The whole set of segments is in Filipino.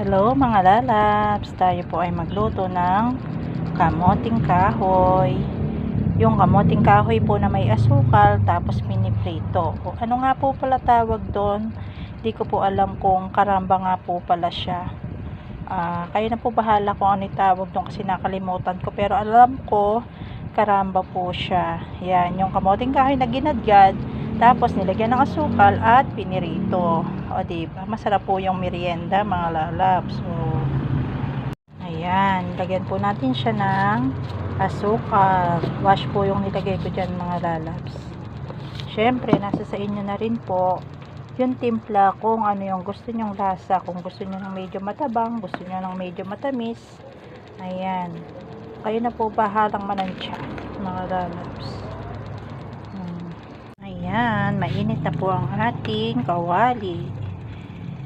Hello mga lalabs, tayo po ay magluto ng kamoting kahoy. Yung kamoting kahoy po na may asukal tapos piniprito. O, ano nga po pala tawag doon? Di ko po alam kung karamba nga po pala siya. Kayo na po bahala kung ano tawag doon kasi nakalimutan ko. Pero alam ko karamba po siya. Yan, yung kamoting kahoy na ginadgad tapos nilagyan ng asukal at pinirito. O diba, masarap po yung merienda mga lalabs. So, ayan, lagyan po natin siya ng asukal. Wash po yung nilagay ko dyan mga lalabs. Syempre, nasa sa inyo na rin po yung timpla kung ano yung gusto nyong lasa. Kung gusto nyo ng medyo matabang, gusto nyo ng medyo matamis. Ayan, kayo na po bahalang manansya mga lalabs. Ayan, mainit na po ang ating kawali.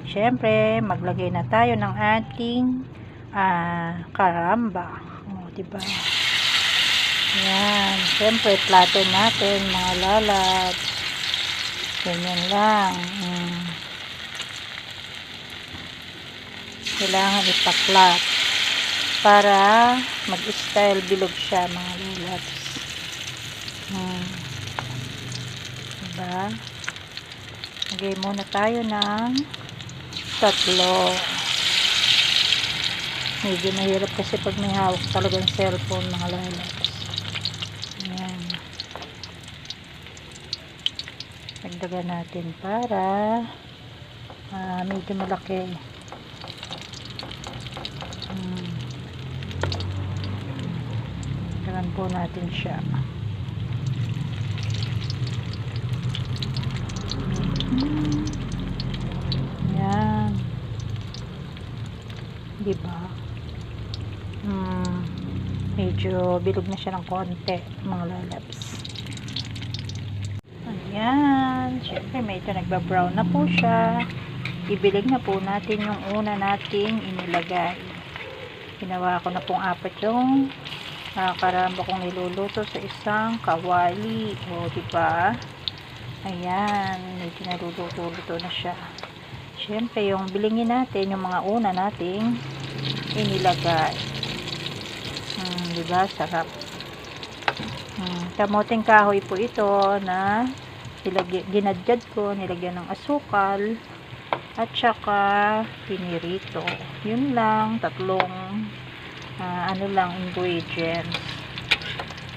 Syempre, maglagay na tayo ng ating karamba. O, diba? Ayan, syempre, plato natin mga lalabs. Ganyan lang. Kailangan ipaklat para mag-style bilog siya mga lalabs. Diba? Lagay muna tayo ng 3. Medyo mahirap kasi pag may hawak talagang cellphone mga lalabs. Ayan. Dagdagan natin para medyo malaki. Dagdagan po natin siya. Yan. Diba? Medyo bilog na siya ng konti, mga lalabs. Ayan. Siyempre, medyo nagba-brown na po siya. Ibilig na po natin yung una nating inilagay. Ginawa ko na pong 4 yung karamba kong niluluto sa isang kawali. O, diba? Ayan, medyo naluluto-luto na siya. Siyempre, yung bilingin natin, yung mga una nating inilagay. Diba? Sarap. Kamoting kahoy po ito na ginadjad ko, nilagyan ng asukal at saka pinirito. Yun lang, 3 ingredients.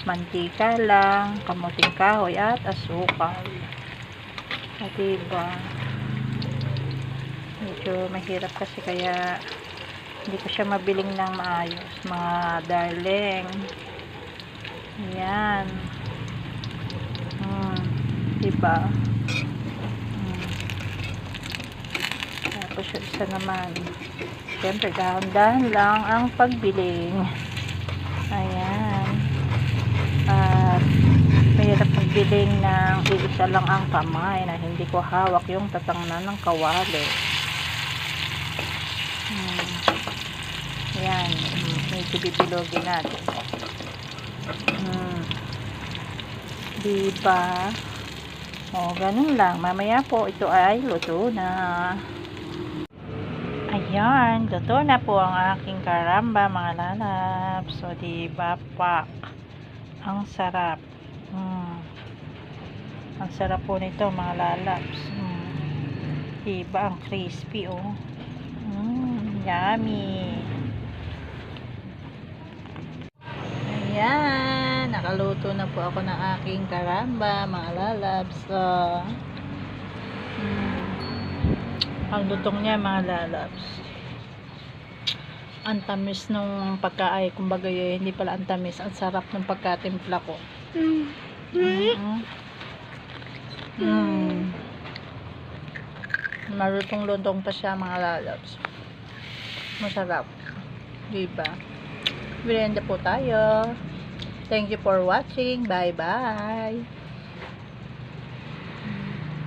Mantika lang, kamoting kahoy at asukal. At diba, medyo mahirap kasi kaya hindi ko siya mabiling ng maayos mga darling. Ayan. Diba? Tapos yung isa naman, siyempre dahan-dahan lang ang pagbiling. Ayan. At mahirap magbiling ng iisa lang ang kamay na hindi ko hawak yung tatangnan ng kawali. Ayan, medyo bibilogin natin. Diba? O, ganun lang. Mamaya po ito ay luto na. Ayan, luto na po ang aking karamba mga lalabs. So, diba, pak. Ang sarap. Ang sarap po nito mga lalabs. Diba, ang crispy, oh. Yummy. Ayan, nakaluto na po ako ng aking karamba mga lalabs. Ang lutong niya mga lalabs, ang tamis nung pagkaay, kumbaga hindi pala ang tamis, ang sarap ng pagkatimpla ko. Malutong-lutong pa siya mga lalabs. Masarap. Diba? Merienda po tayo. Thank you for watching. Bye bye.